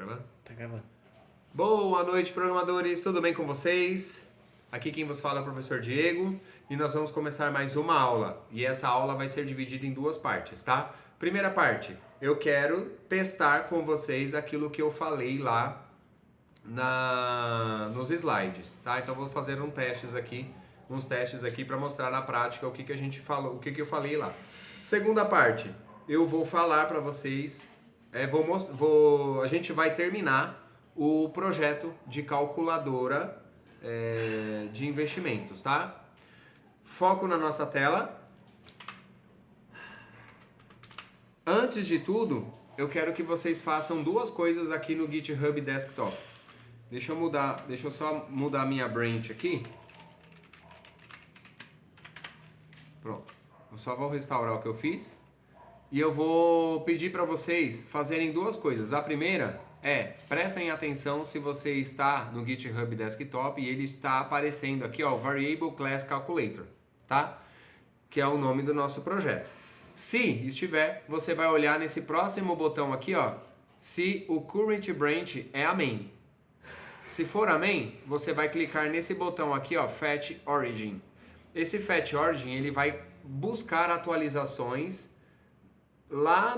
gravando? Tá gravando. Boa noite, programadores, tudo bem com vocês? Aqui quem vos fala é o professor Diego e nós vamos começar mais uma aula. E essa aula vai ser dividida em duas partes, tá? Primeira parte, eu quero testar com vocês aquilo que eu falei lá nos slides, tá? Então vou fazer uns testes aqui para mostrar na prática o que a gente falou, o que eu falei lá. Segunda parte, eu vou falar para vocês, a gente vai terminar o projeto de calculadora de investimentos, tá? Foco na nossa tela. Antes de tudo, eu quero que vocês façam duas coisas aqui no GitHub Desktop. Deixa eu só mudar a minha branch aqui. Pronto. Eu só vou restaurar o que eu fiz. E eu vou pedir para vocês fazerem duas coisas. A primeira prestem atenção se você está no GitHub Desktop e ele está aparecendo aqui, ó, Variable Class Calculator, tá? Que é o nome do nosso projeto. Se estiver, você vai olhar nesse próximo botão aqui, ó, se o Current Branch é a main. Se for a main, você vai clicar nesse botão aqui, ó, Fetch Origin. Esse Fetch Origin, ele vai buscar atualizações lá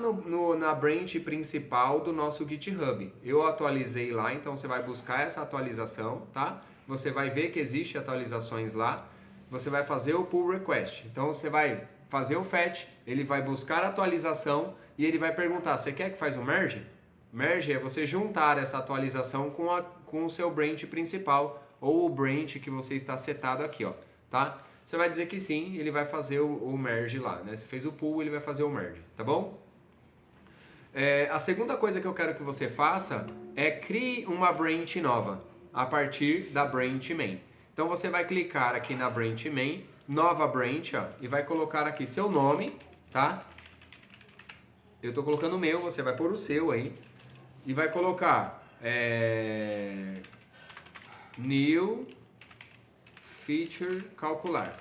na branch principal do nosso GitHub. Eu atualizei lá, então você vai buscar essa atualização, tá? Você vai ver que existe atualizações lá. Você vai fazer o pull request. Então você vai fazer o fetch, ele vai buscar a atualização e ele vai perguntar, você quer que faz um merge? Merge é você juntar essa atualização com o seu branch principal ou o branch que você está setado aqui, ó, tá? Você vai dizer que sim, ele vai fazer o merge lá, né? Você fez o pull, ele vai fazer o merge, tá bom? A segunda coisa que eu quero que você faça é crie uma branch nova a partir da branch main. Então você vai clicar aqui na branch main, nova branch, ó, e vai colocar aqui seu nome, tá? Eu tô colocando o meu, você vai pôr o seu aí. E vai colocar New Feature Calcular,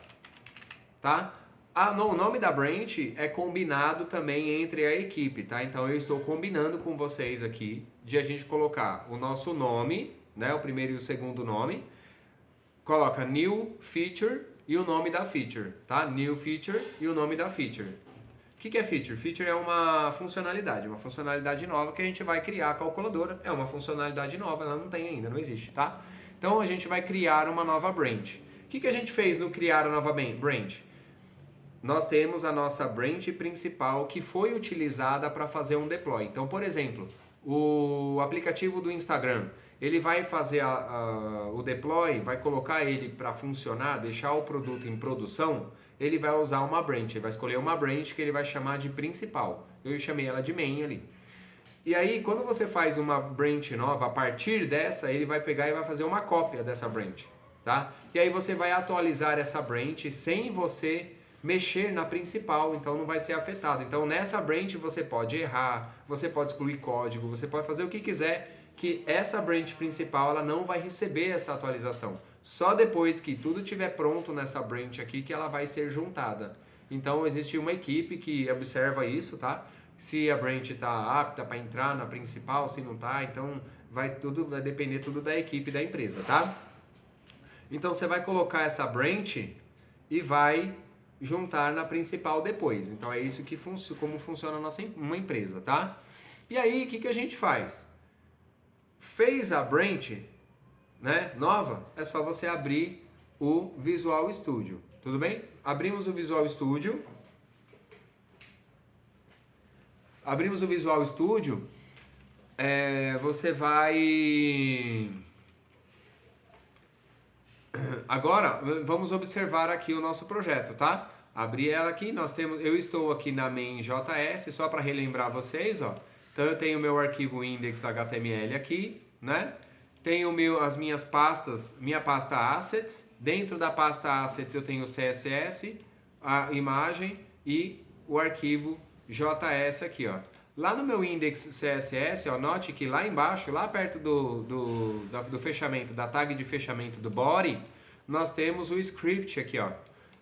tá? O nome da branch é combinado também entre a equipe, tá? Então eu estou combinando com vocês aqui de a gente colocar o nosso nome, né? O primeiro e o segundo nome. Coloca New Feature e o nome da feature, tá? New Feature e o nome da feature. O que é feature? Feature é uma funcionalidade nova que a gente vai criar a calculadora. É uma funcionalidade nova, ela não tem ainda, não existe, tá? Então a gente vai criar uma nova branch. O que a gente fez no criar a nova branch? Nós temos a nossa branch principal que foi utilizada para fazer um deploy. Então, por exemplo, o aplicativo do Instagram, ele vai fazer o deploy, vai colocar ele para funcionar, deixar o produto em produção, ele vai usar uma branch, ele vai escolher uma branch que ele vai chamar de principal. Eu chamei ela de main ali. E aí, quando você faz uma branch nova, a partir dessa, ele vai pegar e vai fazer uma cópia dessa branch, tá? E aí você vai atualizar essa branch sem você mexer na principal, então não vai ser afetado. Então nessa branch você pode errar, você pode excluir código, você pode fazer o que quiser, que essa branch principal ela não vai receber essa atualização. Só depois que tudo estiver pronto nessa branch aqui que ela vai ser juntada. Então existe uma equipe que observa isso, tá? Se a branch está apta para entrar na principal, se não está, então vai depender tudo da equipe da empresa, tá? Então você vai colocar essa branch e vai juntar na principal depois. Então é isso que como funciona uma empresa, tá? E aí, o que a gente faz? Fez a branch, né, nova, é só você abrir o Visual Studio, tudo bem? Abrimos o Visual Studio. Você vai... Agora, vamos observar aqui o nosso projeto, tá? Abri ela aqui, eu estou aqui na main JS, só para relembrar vocês, ó. Então eu tenho meu arquivo index.html aqui, né? Tenho as minhas pastas, minha pasta assets. Dentro da pasta assets eu tenho o CSS, a imagem e o arquivo JS aqui, ó. Lá no meu index CSS, ó, note que lá embaixo, lá perto do fechamento, da tag de fechamento do body, nós temos o script aqui, ó.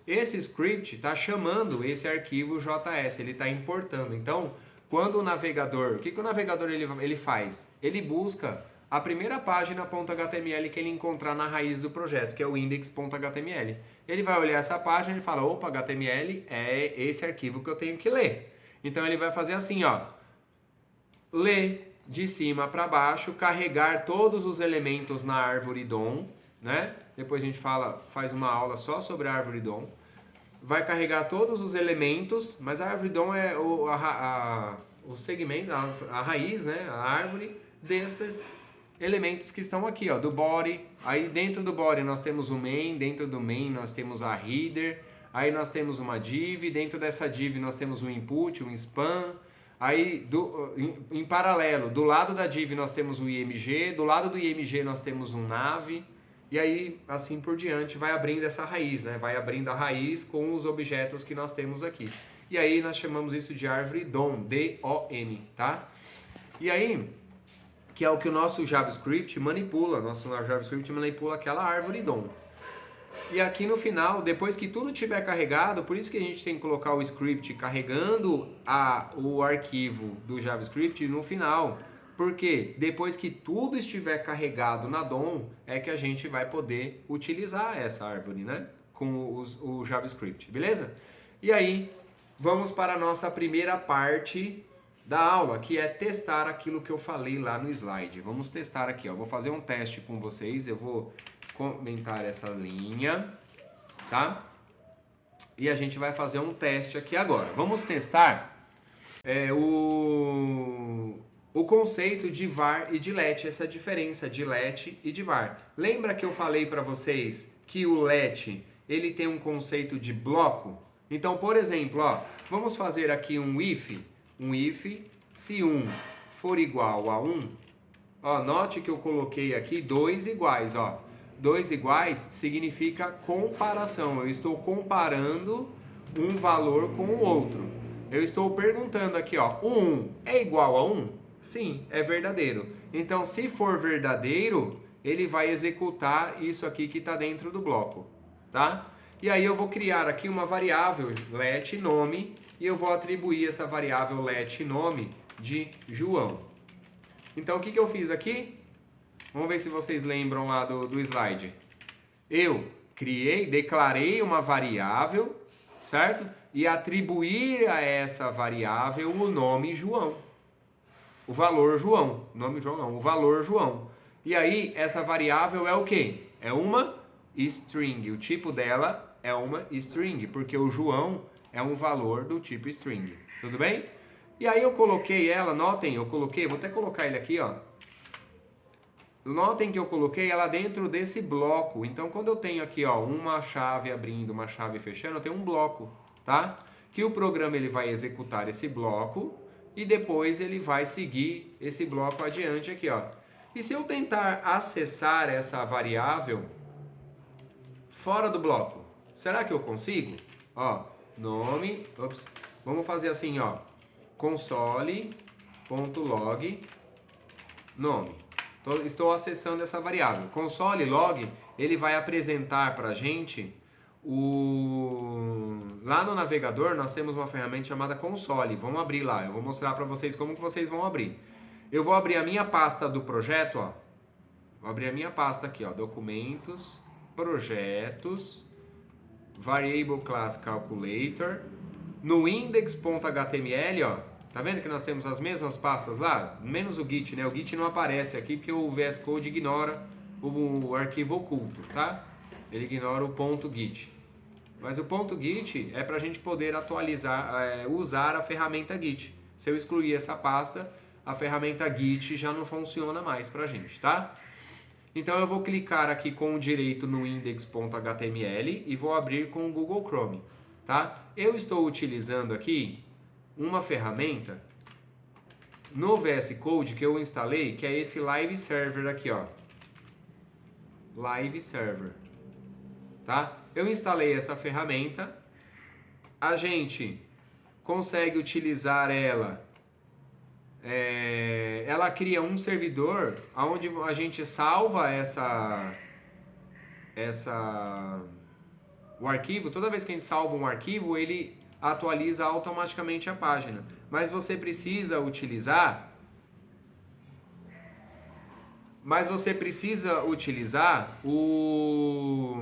Esse script está chamando esse arquivo JS, ele está importando. Então, quando o navegador, o que o navegador ele faz? Ele busca a primeira página .html que ele encontrar na raiz do projeto, que é o index.html. Ele vai olhar essa página e fala, opa, HTML é esse arquivo que eu tenho que ler. Então ele vai fazer assim, ó, ler de cima para baixo, carregar todos os elementos na árvore DOM, né? Depois a gente faz uma aula só sobre a árvore DOM. Vai carregar todos os elementos, mas a árvore DOM é o segmento, a raiz, né? A árvore desses elementos que estão aqui, ó, do body. Aí dentro do body nós temos o main, dentro do main nós temos a header, aí nós temos uma div, dentro dessa div nós temos um input, um span. Aí, em paralelo, do lado da div nós temos o img, do lado do img nós temos um nav, e aí, assim por diante, vai abrindo essa raiz, né? Vai abrindo a raiz com os objetos que nós temos aqui. E aí nós chamamos isso de árvore DOM, D-O-M, tá? E aí, que é o que o nosso JavaScript manipula, nosso JavaScript manipula aquela árvore DOM. E aqui no final, depois que tudo tiver carregado, por isso que a gente tem que colocar o script carregando o arquivo do JavaScript no final. Porque depois que tudo estiver carregado na DOM, é que a gente vai poder utilizar essa árvore, né? Com o JavaScript, beleza? E aí, vamos para a nossa primeira parte da aula, que é testar aquilo que eu falei lá no slide. Vamos testar aqui, ó. Vou fazer um teste com vocês, eu vou comentar essa linha, tá? E a gente vai fazer um teste aqui agora. Vamos testar o conceito de var e de let, essa diferença de let e de var. Lembra que eu falei para vocês que o let, ele tem um conceito de bloco? Então, por exemplo, ó, vamos fazer aqui um if, se 1 for igual a 1, ó, note que eu coloquei aqui dois iguais, ó. Dois iguais significa comparação. Eu estou comparando um valor com o outro. Eu estou perguntando aqui, ó, o 1 é igual a 1? Sim, é verdadeiro. Então, se for verdadeiro, ele vai executar isso aqui que está dentro do bloco, tá? E aí eu vou criar aqui uma variável let nome e eu vou atribuir essa variável let nome de João. Então, o que eu fiz aqui? Vamos ver se vocês lembram lá do slide. Eu declarei uma variável, certo? E atribuí a essa variável o nome João. O valor João. Nome João não, o valor João. E aí, essa variável é o quê? É uma string. O tipo dela é uma string, porque o João é um valor do tipo string. Tudo bem? E aí eu coloquei ela, notem, vou até colocar ele aqui, ó. Notem que eu coloquei ela dentro desse bloco. Então, quando eu tenho aqui, ó, uma chave abrindo, uma chave fechando, eu tenho um bloco, tá? Que o programa ele vai executar esse bloco e depois ele vai seguir esse bloco adiante aqui, ó. E se eu tentar acessar essa variável fora do bloco, será que eu consigo? Ó, nome, vamos fazer assim, ó, console.log nome. Estou acessando essa variável. Console log, ele vai apresentar para a gente lá no navegador nós temos uma ferramenta chamada console. Vamos abrir lá. Eu vou mostrar para vocês como que vocês vão abrir. Eu vou abrir a minha pasta do projeto, ó. Vou abrir a minha pasta aqui, ó, documentos, projetos, variable class calculator, no index.html, ó. Tá vendo que nós temos as mesmas pastas lá? Menos o Git, né? O Git não aparece aqui porque o VS Code ignora o arquivo oculto, tá? Ele ignora o ponto .git. Mas o ponto .git é para a gente poder atualizar, usar a ferramenta Git. Se eu excluir essa pasta, a ferramenta Git já não funciona mais para a gente, tá? Então eu vou clicar aqui com o direito no index.html e vou abrir com o Google Chrome, tá? Eu estou utilizando aqui uma ferramenta no VS Code que eu instalei, que é esse Live Server aqui, ó. Live Server, tá? Eu instalei essa ferramenta, a gente consegue utilizar ela, ela cria um servidor onde a gente salva o arquivo. Toda vez que a gente salva um arquivo, ele atualiza automaticamente a página. Mas você precisa utilizar o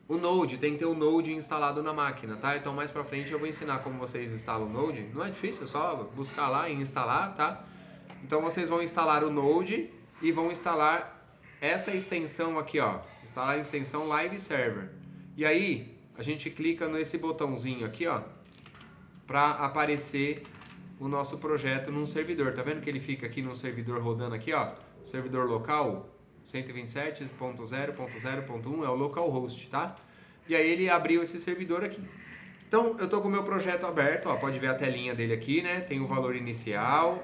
Node, tem que ter o Node instalado na máquina, tá? Então mais pra frente eu vou ensinar como vocês instalam o Node. Não é difícil, é só buscar lá e instalar, tá? Então vocês vão instalar o Node e vão instalar essa extensão aqui, ó. Instalar a extensão Live Server. E aí, a gente clica nesse botãozinho aqui, ó, pra aparecer o nosso projeto num servidor. Tá vendo que ele fica aqui num servidor rodando aqui, ó? Servidor local 127.0.0.1 é o localhost, tá? E aí ele abriu esse servidor aqui. Então, eu tô com o meu projeto aberto, ó, pode ver a telinha dele aqui, né? Tem o valor inicial,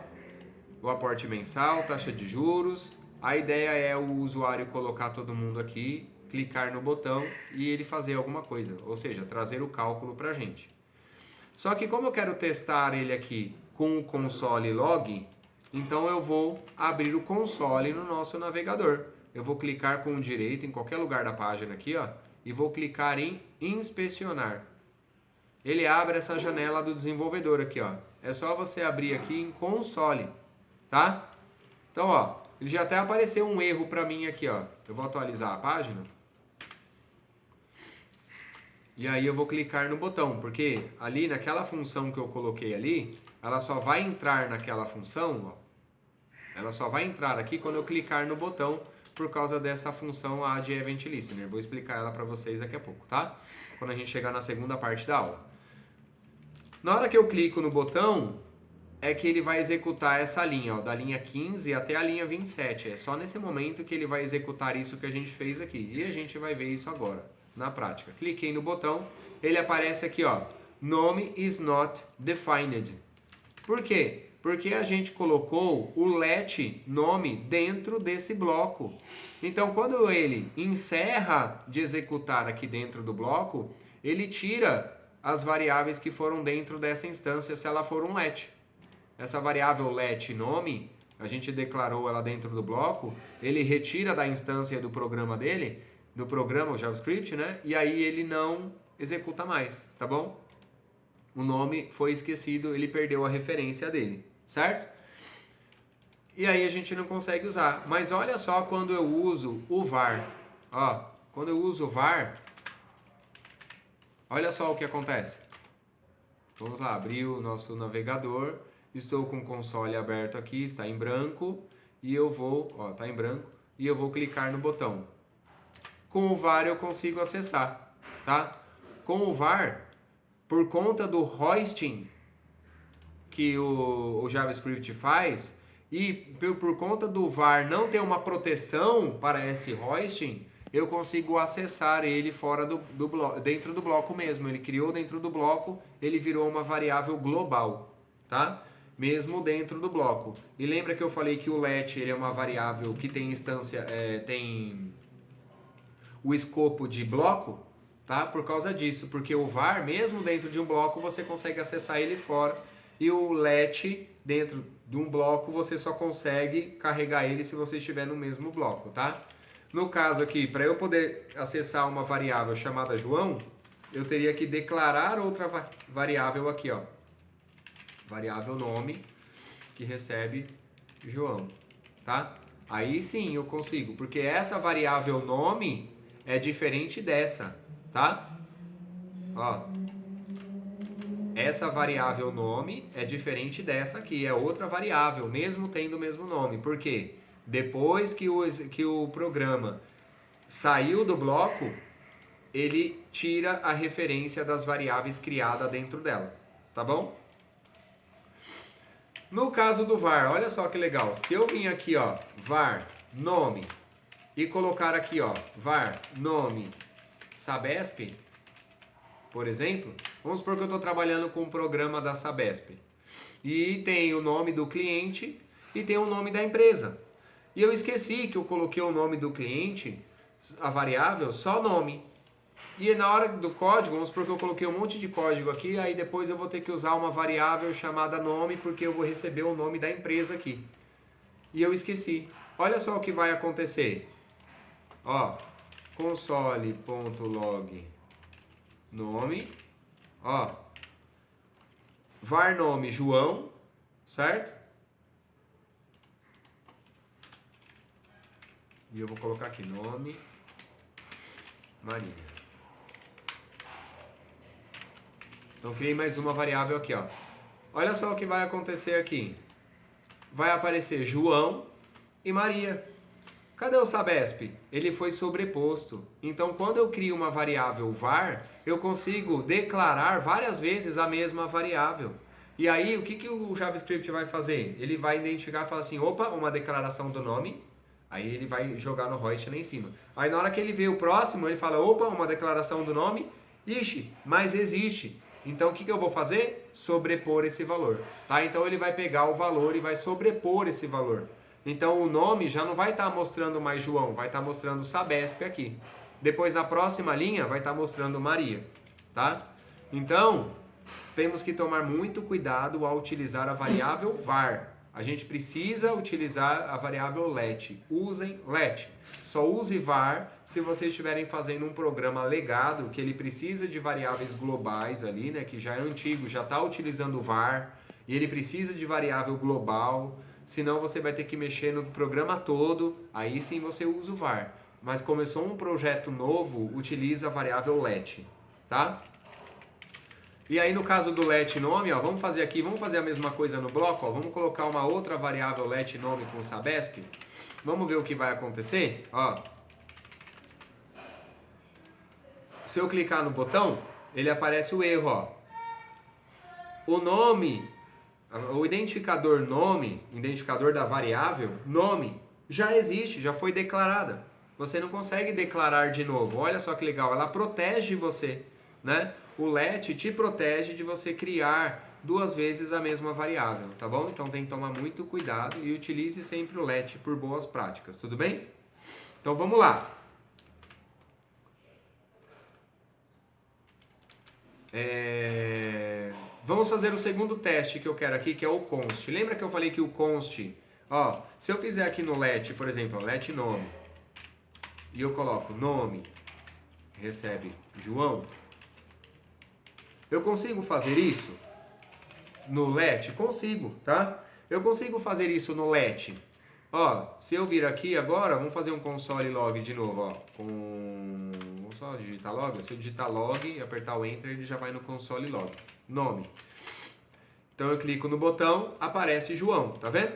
o aporte mensal, taxa de juros. A ideia é o usuário colocar todo mundo aqui, clicar no botão e ele fazer alguma coisa, ou seja, trazer o cálculo pra gente. Só que como eu quero testar ele aqui com o console log, então eu vou abrir o console no nosso navegador. Eu vou clicar com o direito em qualquer lugar da página aqui, ó, e vou clicar em inspecionar. Ele abre essa janela do desenvolvedor aqui, ó. É só você abrir aqui em console, tá? Então, ó, ele já até apareceu um erro para mim aqui, ó. Eu vou atualizar a página. E aí eu vou clicar no botão, porque ali naquela função que eu coloquei ali, ela só vai entrar naquela função, ó. Ela só vai entrar aqui quando eu clicar no botão por causa dessa função add event listener. Vou explicar ela para vocês daqui a pouco, tá? Quando a gente chegar na segunda parte da aula. Na hora que eu clico no botão, é que ele vai executar essa linha, ó, da linha 15 até a linha 27. É só nesse momento que ele vai executar isso que a gente fez aqui. E a gente vai ver isso agora, na prática. Cliquei no botão, ele aparece aqui, ó, nome is not defined. Por quê? Porque a gente colocou o let nome dentro desse bloco. Então, quando ele encerra de executar aqui dentro do bloco, ele tira as variáveis que foram dentro dessa instância se ela for um let. Essa variável let nome, a gente declarou ela dentro do bloco, ele retira da instância do programa dele, do programa, o JavaScript, né? E aí ele não executa mais, tá bom? O nome foi esquecido, ele perdeu a referência dele, certo? E aí a gente não consegue usar. Mas olha só quando eu uso o var. Ó, quando eu uso o var, olha só o que acontece. Vamos lá, abrir o nosso navegador. Estou com o console aberto aqui, está em branco. E eu vou, ó, tá em branco. E eu vou clicar no botão. Com o var eu consigo acessar, tá? Com o var, por conta do hosting que o JavaScript faz, e por conta do var não ter uma proteção para esse hosting, eu consigo acessar ele fora dentro do bloco mesmo. Ele criou dentro do bloco, ele virou uma variável global, tá? Mesmo dentro do bloco. E lembra que eu falei que o let ele é uma variável que tem instância, tem o escopo de bloco, tá? Por causa disso, porque o var, mesmo dentro de um bloco, você consegue acessar ele fora, e o let, dentro de um bloco, você só consegue carregar ele se você estiver no mesmo bloco, tá? No caso aqui, para eu poder acessar uma variável chamada João, eu teria que declarar outra variável aqui, ó. Variável nome, que recebe João, tá? Aí sim eu consigo, porque essa variável nome é diferente dessa, tá? Ó, essa variável nome é diferente dessa aqui, é outra variável, mesmo tendo o mesmo nome. Por quê? Depois que o programa saiu do bloco, ele tira a referência das variáveis criadas dentro dela, tá bom? No caso do var, olha só que legal. Se eu vim aqui, ó, var nome, e colocar aqui, ó, var nome Sabesp, por exemplo, vamos supor que eu estou trabalhando com um programa da Sabesp. E tem o nome do cliente e tem o nome da empresa. E eu esqueci que eu coloquei o nome do cliente, a variável, só nome. E na hora do código, vamos supor que eu coloquei um monte de código aqui, aí depois eu vou ter que usar uma variável chamada nome, porque eu vou receber o nome da empresa aqui. E eu esqueci. Olha só o que vai acontecer. Ó, console.log nome, ó, var nome João, certo? E eu vou colocar aqui nome Maria. Então criei mais uma variável aqui, ó. Olha só o que vai acontecer aqui. Vai aparecer João e Maria. Cadê o Sabesp? Ele foi sobreposto. Então, quando eu crio uma variável var, eu consigo declarar várias vezes a mesma variável. E aí, o que o JavaScript vai fazer? Ele vai identificar e falar assim, opa, uma declaração do nome. Aí ele vai jogar no hoist lá em cima. Aí na hora que ele vê o próximo, ele fala, opa, uma declaração do nome. Ixi, mas existe. Então, o que eu vou fazer? Sobrepor esse valor. Tá? Então, ele vai pegar o valor e vai sobrepor esse valor. Então, o nome já não vai estar mostrando mais João, vai estar mostrando Sabesp aqui. Depois, na próxima linha, vai estar mostrando Maria. Tá? Então, temos que tomar muito cuidado ao utilizar a variável var. A gente precisa utilizar a variável let. Usem let. Só use var se vocês estiverem fazendo um programa legado, que ele precisa de variáveis globais ali, né? Que já é antigo, já está utilizando var, e ele precisa de variável global, senão você vai ter que mexer no programa todo, aí sim você usa o var. Mas começou um projeto novo, utiliza a variável let, tá? E aí no caso do let nome, ó, vamos fazer aqui, vamos fazer a mesma coisa no bloco, ó, vamos colocar uma outra variável let nome com Sabesp. Vamos ver o que vai acontecer, ó. Se eu clicar no botão, ele aparece o erro, ó. O nome, o identificador nome, identificador da variável nome, já existe, já foi declarada. Você não consegue declarar de novo. Olha só que legal, ela protege você, né? O let te protege de você criar duas vezes a mesma variável, tá bom? Então tem que tomar muito cuidado e utilize sempre o let por boas práticas, tudo bem? Então vamos lá. Vamos fazer o segundo teste que eu quero aqui, que é o const. Lembra que eu falei que o const, ó, se eu fizer aqui no let, por exemplo, let nome, e eu coloco nome, recebe João, eu consigo fazer isso no let? Consigo, tá? Eu consigo fazer isso no let. Ó, se eu vir aqui agora, vamos fazer um console log de novo, ó. Vamos só digitar log. Se eu digitar log e apertar o enter, ele já vai no console log. Nome. Então eu clico no botão, aparece João, tá vendo?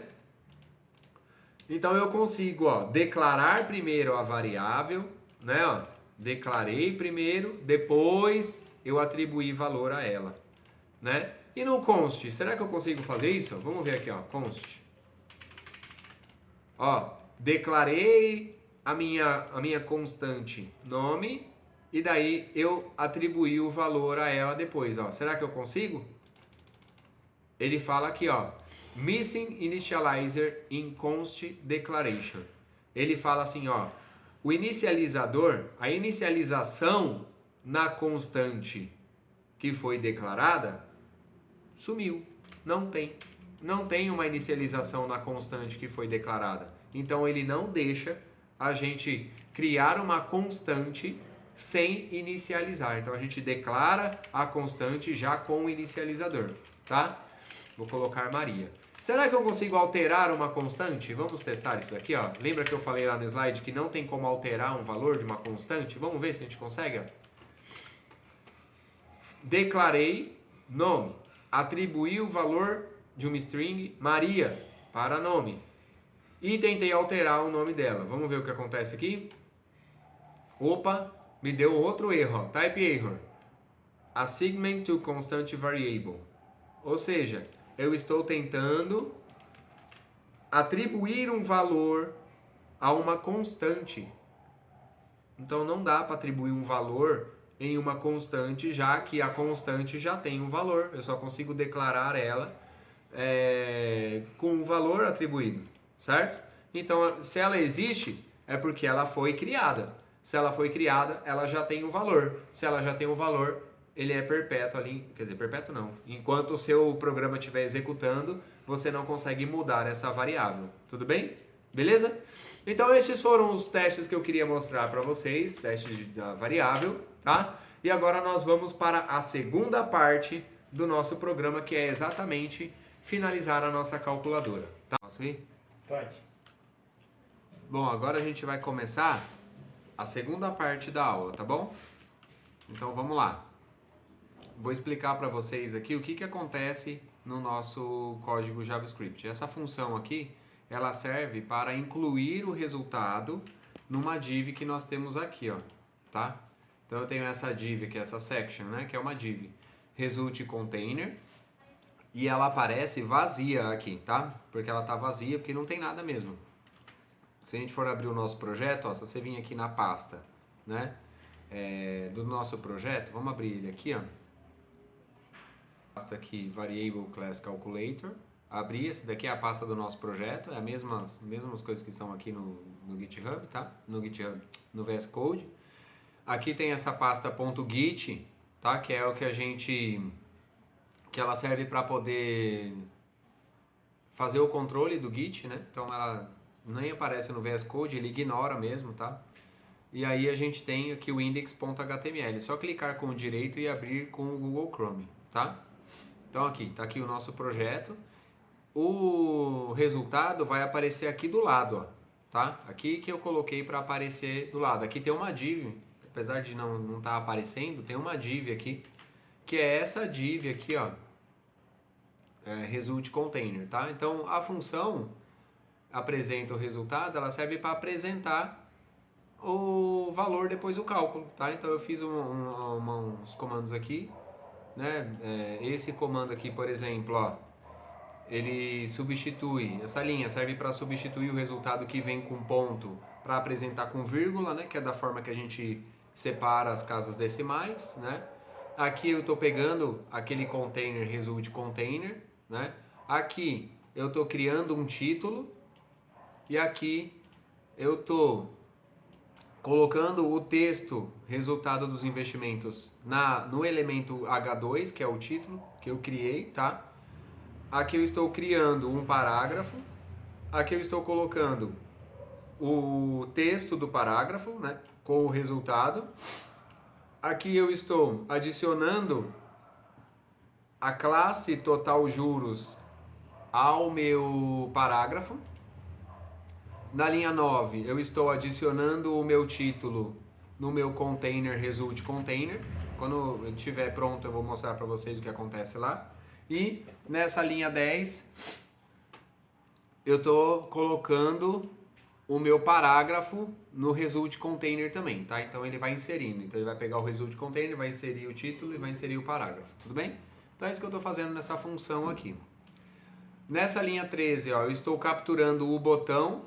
Então eu consigo, ó, declarar primeiro a variável, né, ó. Declarei primeiro, depois eu atribuí valor a ela, né? E no const, será que eu consigo fazer isso? Vamos ver aqui, ó, const. Ó, declarei a minha constante nome e daí eu atribuí o valor a ela depois, ó. Será que eu consigo? Ele fala aqui, ó, missing initializer in const declaration. Ele fala assim, ó, o inicializador, a inicialização na constante que foi declarada sumiu, não tem uma inicialização na constante que foi declarada. Então ele não deixa a gente criar uma constante sem inicializar. Então a gente declara a constante já com o inicializador, tá? Vou colocar Maria. Será que eu consigo alterar uma constante? Vamos testar isso aqui, ó. Lembra que eu falei lá no slide que não tem como alterar um valor de uma constante? Vamos ver se a gente consegue, ó. Declarei nome, atribuí o valor de uma string Maria para nome e tentei alterar o nome dela. Vamos ver o que acontece aqui? Opa, me deu outro erro, ó. Type error. Assignment to constant variable. Ou seja, eu estou tentando atribuir um valor a uma constante. Então não dá para atribuir um valor em uma constante, já que a constante já tem um valor. Eu só consigo declarar ela com o valor atribuído, certo? Então, se ela existe, é porque ela foi criada. Se ela foi criada, ela já tem um valor. Se ela já tem um valor, ele é perpétuo ali, quer dizer, perpétuo não. Enquanto o seu programa estiver executando, você não consegue mudar essa variável. Tudo bem? Beleza? Então esses foram os testes que eu queria mostrar para vocês, testes da variável, tá? E agora nós vamos para a segunda parte do nosso programa, que é exatamente finalizar a nossa calculadora. Tá? Posso ir? Pode. Bom, agora a gente vai começar a segunda parte da aula, tá bom? Então vamos lá. Vou explicar para vocês aqui o que acontece no nosso código JavaScript. Essa função aqui, ela serve para incluir o resultado numa div que nós temos aqui, ó, tá? Então eu tenho essa div aqui, essa section, né, que é uma div result container, e ela aparece vazia aqui, tá? Porque ela tá vazia porque não tem nada mesmo. Se a gente for abrir o nosso projeto, ó, se você vir aqui na pasta, né, do nosso projeto, vamos abrir ele aqui, ó. Pasta aqui, Variable Class Calculator. Abrir, esse daqui é a pasta do nosso projeto, é as mesmas coisas que estão aqui no GitHub, tá? No GitHub, no VS Code. Aqui tem essa pasta .git, tá? Que é o que ela serve para poder fazer o controle do Git, né? Então ela nem aparece no VS Code, ele ignora mesmo, tá? E aí a gente tem aqui o index.html, só clicar com o direito e abrir com o Google Chrome, tá? Então aqui, tá aqui o nosso projeto. O resultado vai aparecer aqui do lado, ó, tá? Aqui que eu coloquei para aparecer do lado. Aqui tem uma div, apesar de não estar aparecendo, tem uma div aqui, que é essa div aqui, ó, result container, tá? Então a função apresenta o resultado, ela serve para apresentar o valor depois do cálculo, tá? Então eu fiz uns comandos aqui, né? Esse comando aqui, por exemplo, ó, ele substitui, essa linha serve para substituir o resultado que vem com ponto para apresentar com vírgula, né? Que é da forma que a gente separa as casas decimais, né? Aqui eu estou pegando aquele container result container, né? Aqui eu estou criando um título e aqui eu estou colocando o texto resultado dos investimentos no elemento H2, que é o título que eu criei, tá? Aqui eu estou criando um parágrafo, aqui eu estou colocando o texto do parágrafo, né, com o resultado. Aqui eu estou adicionando a classe total juros ao meu parágrafo. Na linha 9, eu estou adicionando o meu título no meu container result container. Quando eu estiver pronto, eu vou mostrar para vocês o que acontece lá. E nessa linha 10, eu estou colocando o meu parágrafo no result container também, tá? Então ele vai inserindo. Então ele vai pegar o result container, vai inserir o título e vai inserir o parágrafo, tudo bem? Então é isso que eu estou fazendo nessa função aqui. Nessa linha 13, ó, eu estou capturando o botão,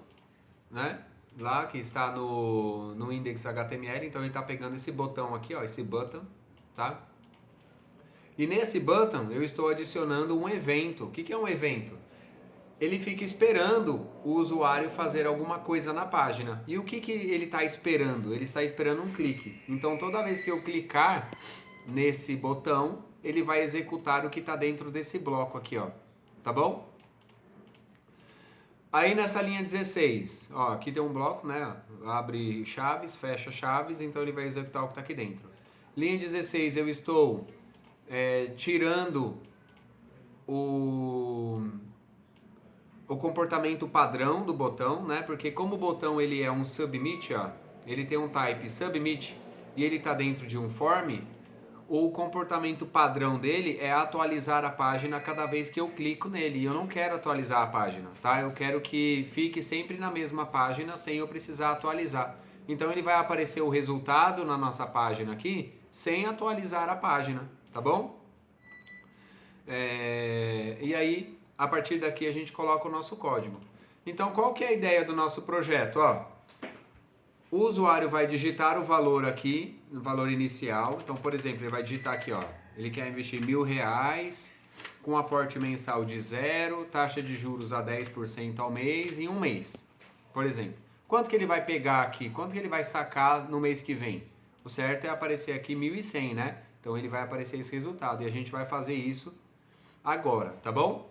né? Lá que está no index.html, então ele está pegando esse botão aqui, ó, esse button, tá? E nesse button eu estou adicionando um evento. O que é um evento? Ele fica esperando o usuário fazer alguma coisa na página. E o que ele está esperando? Ele está esperando um clique. Então toda vez que eu clicar nesse botão, ele vai executar o que está dentro desse bloco aqui, ó. Tá bom? Aí nessa linha 16, ó, aqui tem um bloco, né? Abre chaves, fecha chaves, então ele vai executar o que está aqui dentro. Linha 16, eu estou tirando o comportamento padrão do botão, né? Porque como o botão ele é um submit, ó, ele tem um type submit e ele está dentro de um form, o comportamento padrão dele é atualizar a página cada vez que eu clico nele. E eu não quero atualizar a página, tá? Eu quero que fique sempre na mesma página sem eu precisar atualizar. Então ele vai aparecer o resultado na nossa página aqui sem atualizar a página, tá bom? E aí, a partir daqui a gente coloca o nosso código. Então, qual que é a ideia do nosso projeto? Ó, o usuário vai digitar o valor aqui, o valor inicial. Então, por exemplo, ele vai digitar aqui, ó, ele quer investir R$1.000 com aporte mensal de 0, taxa de juros a 10% ao mês em um mês, por exemplo. Quanto que ele vai pegar aqui? Quanto que ele vai sacar no mês que vem? O certo é aparecer aqui 1.100, né? Então ele vai aparecer esse resultado e a gente vai fazer isso agora, tá bom?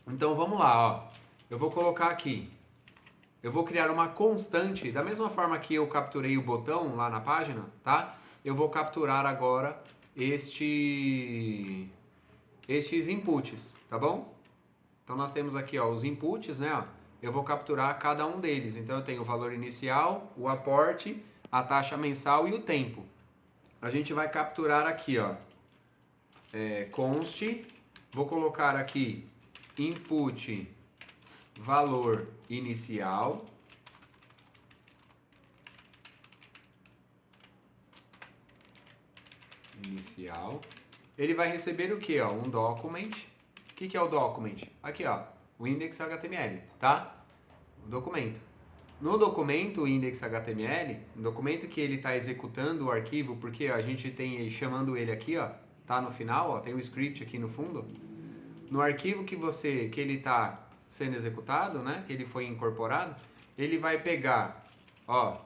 Então vamos lá, ó. Eu vou colocar aqui. Eu vou criar uma constante, da mesma forma que eu capturei o botão lá na página, tá? Eu vou capturar agora este estes inputs, tá bom? Então nós temos aqui ó, os inputs, né? Ó, eu vou capturar cada um deles. Então eu tenho o valor inicial, o aporte, a taxa mensal e o tempo. A gente vai capturar aqui, ó, const, vou colocar aqui input valor inicial. Ele vai receber o que? Um document. O que é o document? Aqui, ó, o index.html, tá? O documento. No documento, o index.html, no documento que ele está executando o arquivo, porque a gente tem chamando ele aqui, ó, tá no final, ó, tem o script aqui no fundo. No arquivo que ele está sendo executado, né, que ele foi incorporado, ele vai pegar, ó,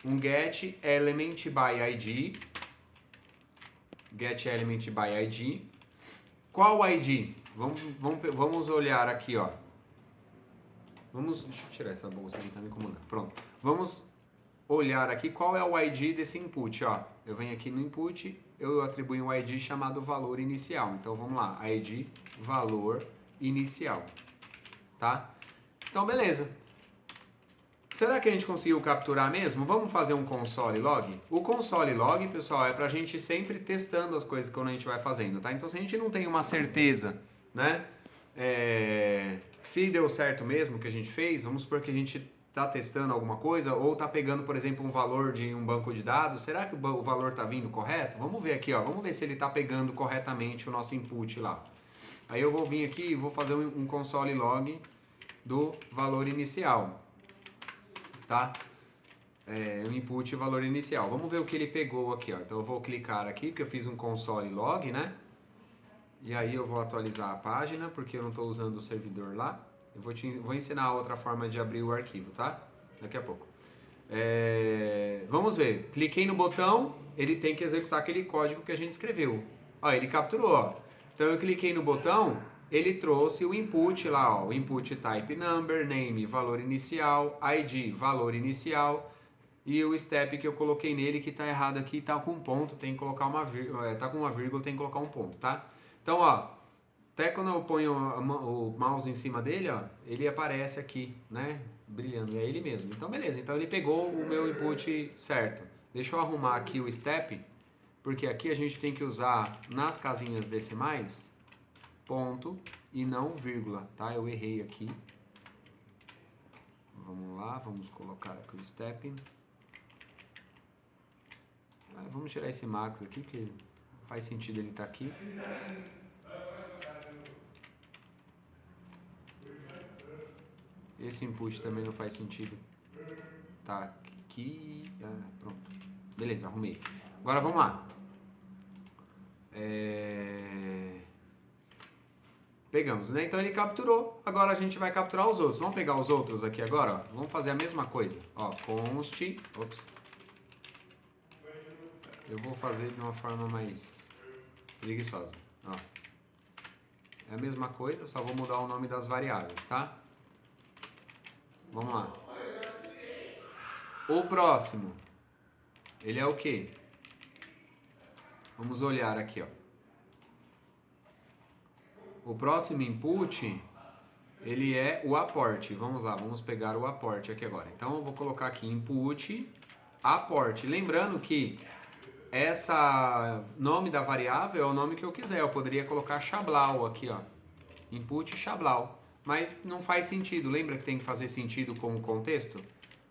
um get element by id. Get element by id. Qual ID? Vamos olhar aqui, ó. Deixa eu tirar essa bolsa aqui, tá me incomodando. Pronto. Vamos olhar aqui qual é o ID desse input, ó. Eu venho aqui no input, eu atribuo um ID chamado valor inicial. Então vamos lá, ID valor inicial, tá? Então beleza. Será que a gente conseguiu capturar mesmo? Vamos fazer um console log? O console log, pessoal, é pra gente sempre testando as coisas quando a gente vai fazendo, tá? Então se a gente não tem uma certeza, né? Se deu certo mesmo o que a gente fez, vamos supor que a gente está testando alguma coisa ou está pegando, por exemplo, um valor de um banco de dados. Será que o valor está vindo correto? Vamos ver aqui, ó. Vamos ver se ele está pegando corretamente o nosso input lá. Aí eu vou vir aqui e vou fazer um console log do valor inicial, tá? O input e valor inicial. Vamos ver o que ele pegou aqui, ó. Então eu vou clicar aqui, porque eu fiz um console log, né? E aí eu vou atualizar a página, porque eu não estou usando o servidor lá. Eu vou ensinar outra forma de abrir o arquivo, tá? Daqui a pouco. Vamos ver. Cliquei no botão, ele tem que executar aquele código que a gente escreveu. Ó, ele capturou, ó. Então eu cliquei no botão, ele trouxe o input lá, ó. O input type number, name, valor inicial, ID, valor inicial. E o step que eu coloquei nele, que tá errado aqui, tá com um ponto, tem que colocar uma vírgula, tá com uma vírgula, tem que colocar um ponto, tá? Então, ó, até quando eu ponho o mouse em cima dele, ó, ele aparece aqui, né, brilhando, é ele mesmo. Então, beleza, então ele pegou o meu input certo. Deixa eu arrumar aqui o step, porque aqui a gente tem que usar nas casinhas decimais, ponto e não vírgula, tá? Eu errei aqui. Vamos lá, vamos colocar aqui o step. Vamos tirar esse max aqui, porque faz sentido ele estar aqui. Esse input também não faz sentido. Tá aqui. Pronto. Beleza, arrumei. Agora vamos lá. Pegamos, né? Então ele capturou. Agora a gente vai capturar os outros. Vamos pegar os outros aqui agora, ó. Vamos fazer a mesma coisa. Ó, const. Ops. Eu vou fazer de uma forma mais preguiçosa. Ó. É a mesma coisa, só vou mudar o nome das variáveis, tá? Vamos lá. O próximo, ele é o quê? Vamos olhar aqui, ó. O próximo input, ele é o aporte. Vamos lá, vamos pegar o aporte aqui agora. Então eu vou colocar aqui input, aporte. Lembrando que essa nome da variável é o nome que eu quiser. Eu poderia colocar Xablau aqui, ó. Input Xablau. Mas não faz sentido. Lembra que tem que fazer sentido com o contexto?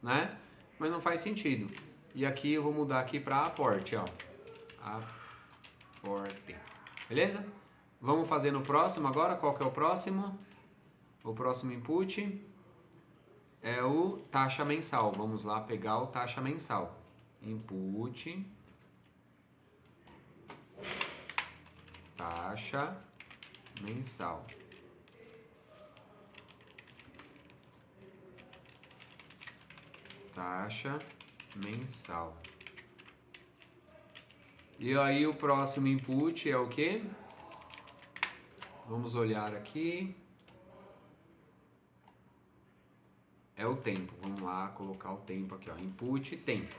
Né? Mas não faz sentido. E aqui eu vou mudar aqui para aporte, ó. Aporte. Beleza? Vamos fazer no próximo agora. Qual que é o próximo? O próximo input é o taxa mensal. Vamos lá pegar o taxa mensal. Input. Taxa mensal. Taxa mensal. E aí o próximo input é o que? Vamos olhar aqui. É o tempo. Vamos lá colocar o tempo aqui, ó. Input tempo.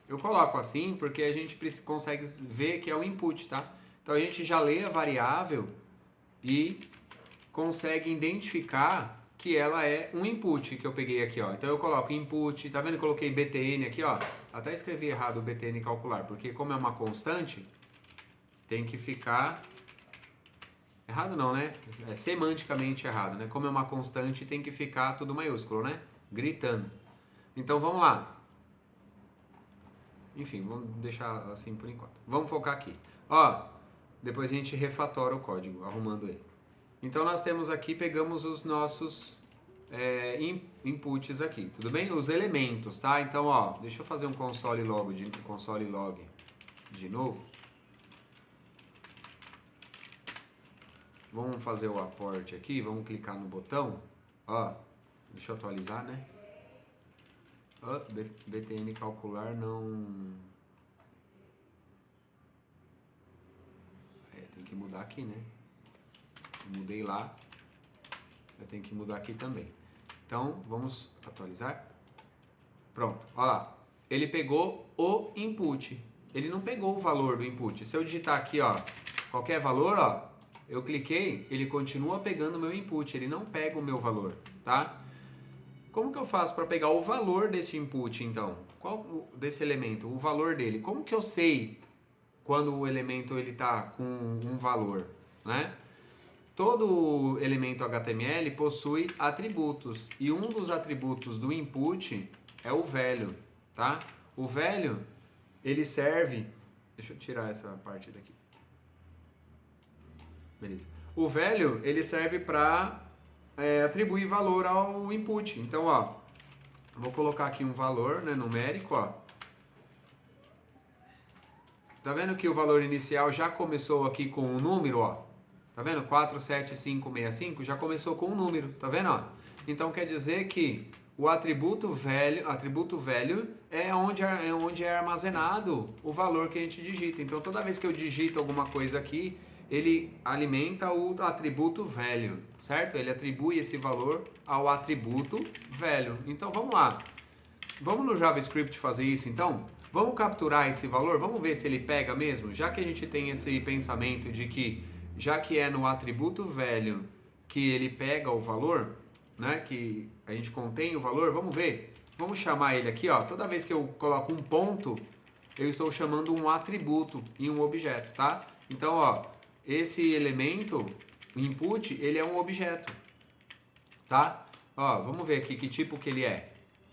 Eu coloco assim porque a gente consegue ver que é o input, tá? Então a gente já lê a variável e consegue identificar que ela é um input que eu peguei aqui, ó. Então eu coloco input, tá vendo? Eu coloquei BTN aqui, ó. Até escrevi errado o BTN calcular, porque como é uma constante, tem que ficar... Errado não, né? É semanticamente errado, né? Como é uma constante, tem que ficar tudo maiúsculo, né? Gritando. Então vamos lá. Enfim, vamos deixar assim por enquanto. Vamos focar aqui. Ó, depois a gente refatora o código, arrumando ele. Então nós temos aqui, pegamos os nossos inputs aqui, tudo bem? Os elementos, tá? Então, ó, deixa eu fazer um console log de novo. Vamos fazer o aporte aqui, vamos clicar no botão, ó, deixa eu atualizar, né? Ó, BTN calcular não... tem que mudar aqui, né? Mudei lá, eu tenho que mudar aqui também. Então, vamos atualizar. Pronto, olha lá. Ele pegou o input, ele não pegou o valor do input. Se eu digitar aqui, ó, qualquer valor, ó, eu cliquei, ele continua pegando o meu input, ele não pega o meu valor, tá? Como que eu faço para pegar o valor desse input, então? Qual desse elemento, o valor dele? Como que eu sei quando o elemento ele tá com um valor, né? Todo elemento HTML possui atributos e um dos atributos do input é o value, tá? O value, ele serve... Deixa eu tirar essa parte daqui. Beleza. O value, ele serve para atribuir valor ao input. Então, ó, vou colocar aqui um valor, né, numérico, ó. Tá vendo que o valor inicial já começou aqui com um número, ó? Tá vendo? 47565 já começou com um número, tá vendo, ó? Então quer dizer que o atributo value é onde é armazenado o valor que a gente digita. Então toda vez que eu digito alguma coisa aqui, ele alimenta o atributo value, certo? Ele atribui esse valor ao atributo value. Então vamos lá. Vamos no JavaScript fazer isso então? Vamos capturar esse valor? Vamos ver se ele pega mesmo? Já que a gente tem esse pensamento de que, já que é no atributo value que ele pega o valor, né? Que a gente contém o valor, vamos ver. Vamos chamar ele aqui, ó. Toda vez que eu coloco um ponto, eu estou chamando um atributo em um objeto, tá? Então, ó, esse elemento, o input, ele é um objeto, tá? Ó, vamos ver aqui que tipo que ele é.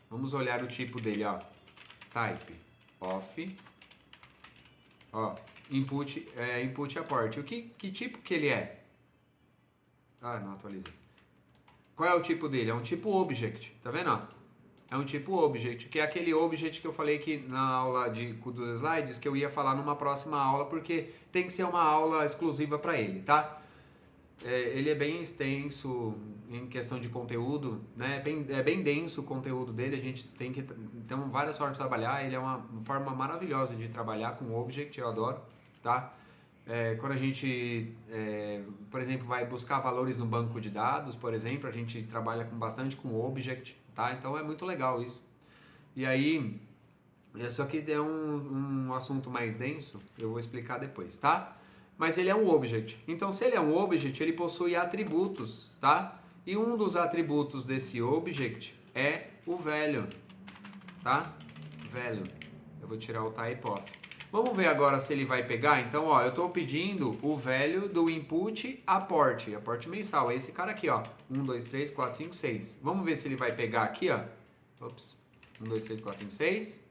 Vamos olhar o tipo dele, ó. Type of, ó, input apport. Que tipo que ele é? Ah, não atualizei. Qual é o tipo dele? É um tipo object, tá vendo, ó? É um tipo object, que é aquele object que eu falei que na aula dos slides, que eu ia falar numa próxima aula, porque tem que ser uma aula exclusiva para ele, tá? Ele é bem extenso em questão de conteúdo, né? É bem denso o conteúdo dele, a gente tem várias formas de trabalhar, ele é uma forma maravilhosa de trabalhar com object, eu adoro, tá? Quando a gente, por exemplo, vai buscar valores no banco de dados, por exemplo, a gente trabalha bastante com object, tá? Então é muito legal isso. E aí, só que é um assunto mais denso, eu vou explicar depois, tá? Mas ele é um object. Então, se ele é um object, ele possui atributos, tá? E um dos atributos desse object é o value, tá? Value. Eu vou tirar o type of. Vamos ver agora se ele vai pegar. Então, ó, eu estou pedindo o value do input apport mensal. É esse cara aqui, ó. 1, 2, 3, 4, 5, 6. Vamos ver se ele vai pegar aqui, ó. Ops. 1, 2, 3, 4, 5, 6.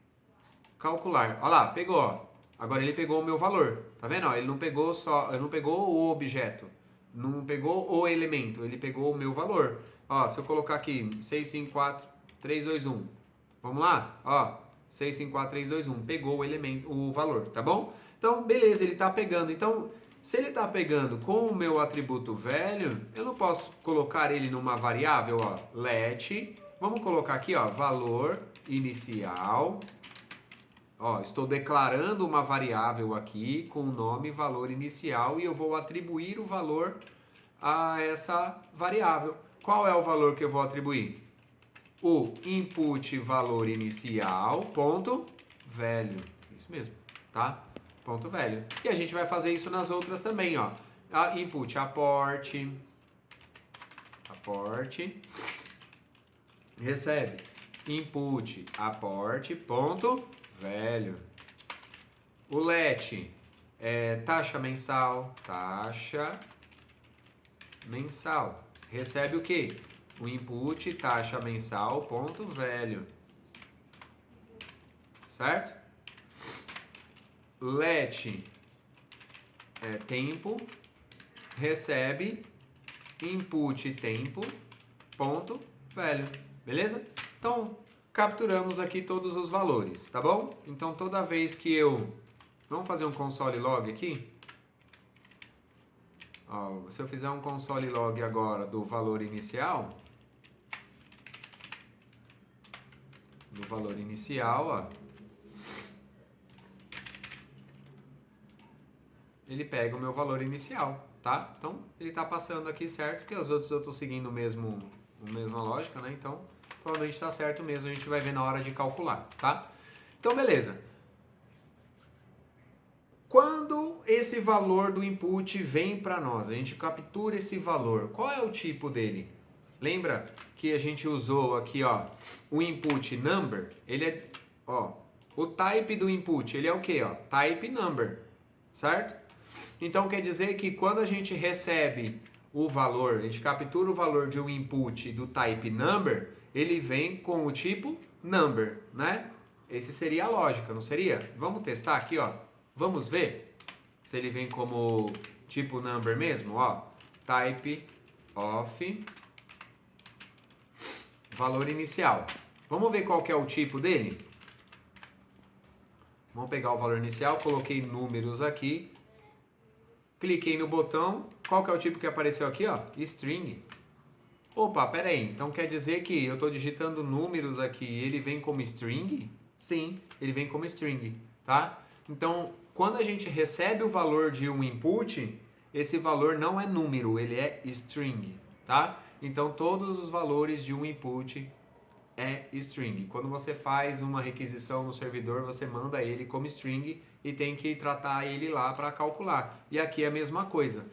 Calcular. Olha lá, pegou, ó. Agora ele pegou o meu valor, tá vendo? Ele não pegou o objeto, não pegou o elemento, ele pegou o meu valor. Ó, se eu colocar aqui 6, 5, 4, 3, 2, 1, vamos lá? Ó, 6, 5, 4, 3, 2, 1, pegou o elemento, o valor, tá bom? Então, beleza, ele tá pegando. Então, se ele tá pegando com o meu atributo value, eu não posso colocar ele numa variável, ó, let, vamos colocar aqui, ó, valor inicial. Ó, estou declarando uma variável aqui com o nome valor inicial e eu vou atribuir o valor a essa variável. Qual é o valor que eu vou atribuir? O input valor inicial ponto value. Isso mesmo, tá? Ponto value. E a gente vai fazer isso nas outras também, ó. Input, aporte, recebe, input, aporte, ponto, velho. O LET é taxa mensal, recebe o quê? O input, taxa mensal, ponto, velho. Certo? LET é tempo, recebe, input, tempo, ponto, velho. Beleza? Então, capturamos aqui todos os valores, tá bom? Então, toda vez que eu... Vamos fazer um console log aqui? Ó, se eu fizer um console log agora do valor inicial... ó... ele pega o meu valor inicial, tá? Então, ele está passando aqui certo, porque os outros eu estou seguindo a mesma lógica, né? Então, provavelmente está certo mesmo, a gente vai ver na hora de calcular, tá? Então, beleza. Quando esse valor do input vem para nós, a gente captura esse valor, qual é o tipo dele? Lembra que a gente usou aqui, ó, o input number? Ele é, ó, o type do input, ele é o quê, ó? Type number, certo? Então quer dizer que quando a gente recebe o valor, a gente captura o valor de um input do type number, ele vem com o tipo number, né? Esse seria a lógica, não seria? Vamos testar aqui, ó. Vamos ver se ele vem como tipo number mesmo, ó. Type of valor inicial. Vamos ver qual que é o tipo dele? Vamos pegar o valor inicial, coloquei números aqui. Cliquei no botão, qual que é o tipo que apareceu aqui, ó? String. Opa, pera aí, então quer dizer que eu estou digitando números aqui e ele vem como string? Sim, ele vem como string, tá? Então, quando a gente recebe o valor de um input, esse valor não é número, ele é string, tá? Então, todos os valores de um input é string. Quando você faz uma requisição no servidor, você manda ele como string e tem que tratar ele lá para calcular. E aqui é a mesma coisa.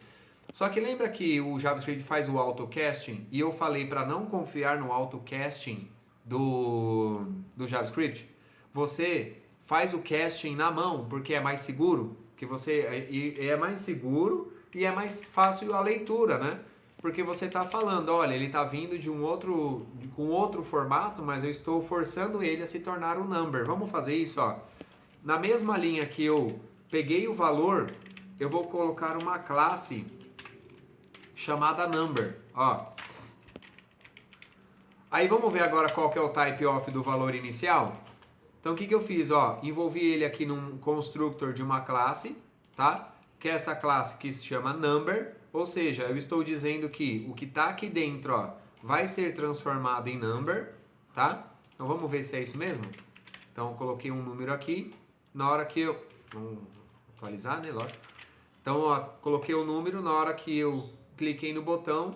Só que lembra que o JavaScript faz o autocasting e eu falei para não confiar no autocasting do JavaScript? Você faz o casting na mão porque é mais seguro, que você é mais seguro e é mais fácil a leitura, né? Porque você está falando, olha, ele está vindo de com outro formato, mas eu estou forçando ele a se tornar um number. Vamos fazer isso, ó. Na mesma linha que eu peguei o valor, eu vou colocar uma classe chamada number, ó. Aí vamos ver agora qual que é o type of do valor inicial? Então o que eu fiz, ó? Envolvi ele aqui num constructor de uma classe, tá? Que é essa classe que se chama number, ou seja, eu estou dizendo que o que está aqui dentro, ó, vai ser transformado em number, tá? Então vamos ver se é isso mesmo? Então eu coloquei um número aqui, na hora que eu... Vamos atualizar, né? Lógico. Então, ó, coloquei o número, na hora que eu cliquei no botão,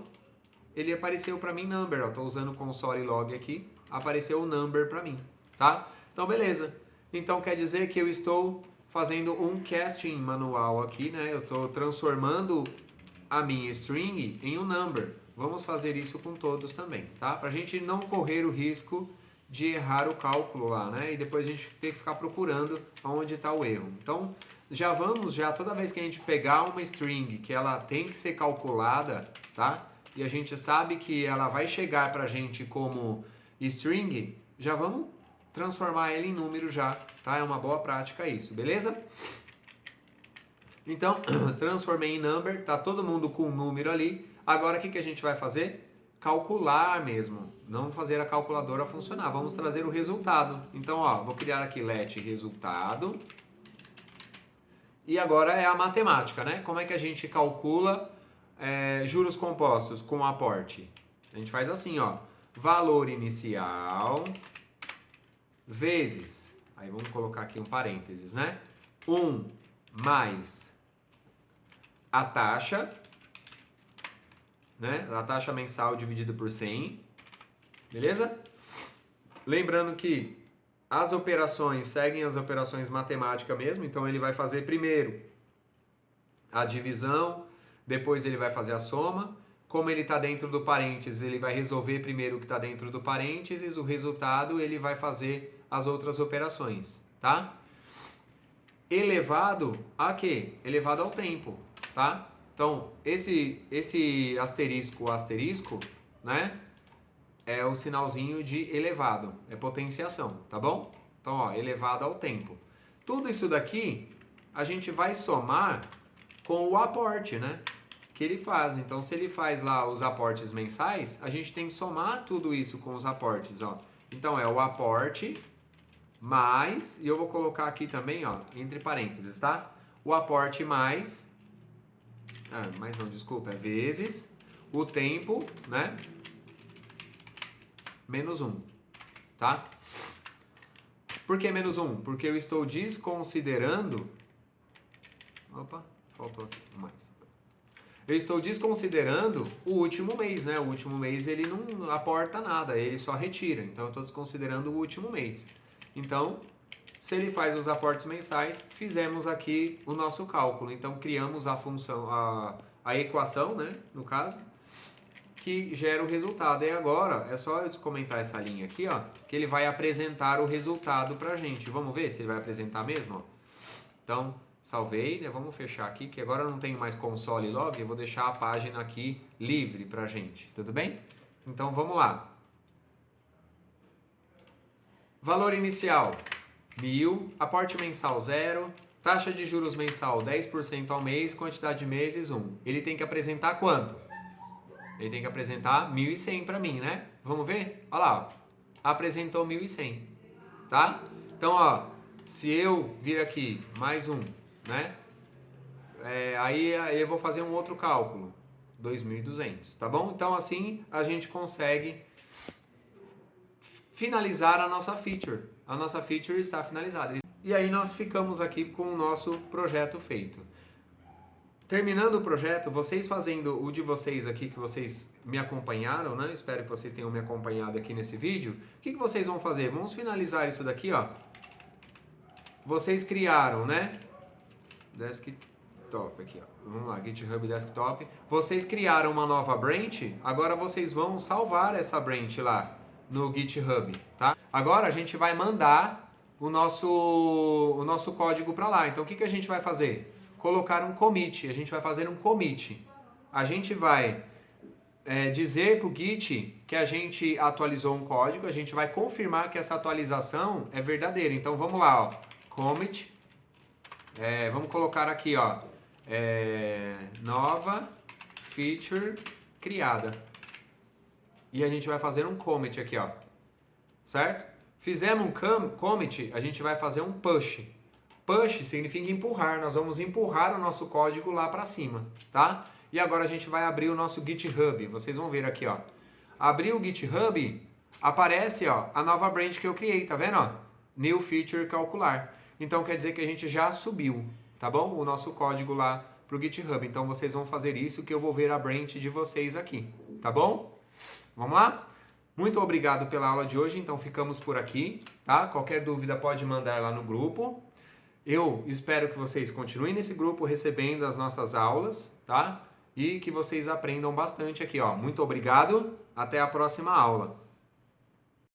ele apareceu para mim number, ó. Tô usando o console log aqui, apareceu o number para mim, tá? Então, beleza. Então, quer dizer que eu estou fazendo um casting manual aqui, né? Eu estou transformando a minha string em um number. Vamos fazer isso com todos também, tá? Para a gente não correr o risco de errar o cálculo lá, né? E depois a gente ter que ficar procurando onde está o erro. Então, toda vez que a gente pegar uma string que ela tem que ser calculada, tá? E a gente sabe que ela vai chegar pra gente como string, já vamos transformar ele em número já, tá? É uma boa prática isso, beleza? Então, transformei em number, tá todo mundo com um número ali. Agora, o que a gente vai fazer? Calcular mesmo, não fazer a calculadora funcionar. Vamos trazer o resultado. Então, ó, vou criar aqui let resultado. E agora é a matemática, né? Como é que a gente calcula juros compostos com aporte? A gente faz assim, ó. Valor inicial vezes, aí vamos colocar aqui um parênteses, né? 1 mais a taxa, né? A taxa mensal dividida por 100, beleza? Lembrando que as operações seguem as operações matemáticas mesmo, então ele vai fazer primeiro a divisão, depois ele vai fazer a soma. Como ele está dentro do parênteses, ele vai resolver primeiro o que está dentro do parênteses, o resultado ele vai fazer as outras operações, tá? Elevado a quê? Elevado ao tempo, tá? Então, esse asterisco, né? É o sinalzinho de elevado, é potenciação, tá bom? Então, ó, elevado ao tempo. Tudo isso daqui a gente vai somar com o aporte, né? Que ele faz. Então, se ele faz lá os aportes mensais, a gente tem que somar tudo isso com os aportes, ó. Então, é o aporte mais, e eu vou colocar aqui também, ó, entre parênteses, tá? O aporte mais, é vezes o tempo, né? Menos 1, tá? Por que menos 1? Porque eu estou desconsiderando... Opa, faltou aqui mais. Eu estou desconsiderando o último mês, né? O último mês ele não aporta nada, ele só retira. Então eu estou desconsiderando o último mês. Então, se ele faz os aportes mensais, fizemos aqui o nosso cálculo. Então criamos a função, a equação, né? No caso, que gera o resultado. E agora é só eu descomentar essa linha aqui, ó, que ele vai apresentar o resultado pra gente. Vamos ver se ele vai apresentar mesmo, ó. Então, salvei, né? Vamos fechar aqui, que agora eu não tenho mais console log, eu vou deixar a página aqui livre pra gente, tudo bem? Então vamos lá. Valor inicial, 1.000, aporte mensal 0, taxa de juros mensal 10% ao mês, quantidade de meses 1. Ele tem que apresentar quanto? Ele tem que apresentar 1.100 para mim, né? Vamos ver? Olha lá, ó. Apresentou 1.100, tá? Então, ó, se eu vir aqui mais um, né? Aí eu vou fazer um outro cálculo, 2.200, tá bom? Então, assim, a gente consegue finalizar a nossa feature. A nossa feature está finalizada. E aí nós ficamos aqui com o nosso projeto feito. Terminando o projeto, vocês fazendo o de vocês aqui, que vocês me acompanharam, né? Espero que vocês tenham me acompanhado aqui nesse vídeo. O que vocês vão fazer? Vamos finalizar isso daqui, ó. Vocês criaram, né? Desktop aqui, ó. Vamos lá, GitHub Desktop. Vocês criaram uma nova branch, agora vocês vão salvar essa branch lá no GitHub, tá? Agora a gente vai mandar o nosso código para lá. Então o que a gente vai fazer? Colocar um commit, a gente vai fazer um commit. A gente vai dizer para o Git que a gente atualizou um código, a gente vai confirmar que essa atualização é verdadeira. Então vamos lá, ó, commit, vamos colocar aqui, ó, nova feature criada. E a gente vai fazer um commit aqui, ó, certo? Fizemos um commit, a gente vai fazer um push. Push significa empurrar, nós vamos empurrar o nosso código lá para cima, tá? E agora a gente vai abrir o nosso GitHub, vocês vão ver aqui, ó. Abrir o GitHub, aparece, ó, a nova branch que eu criei, tá vendo, ó? New Feature Calcular. Então quer dizer que a gente já subiu, tá bom? O nosso código lá pro GitHub. Então vocês vão fazer isso que eu vou ver a branch de vocês aqui, tá bom? Vamos lá? Muito obrigado pela aula de hoje, então ficamos por aqui, tá? Qualquer dúvida pode mandar lá no grupo. Eu espero que vocês continuem nesse grupo recebendo as nossas aulas, tá? E que vocês aprendam bastante aqui, ó. Muito obrigado, até a próxima aula.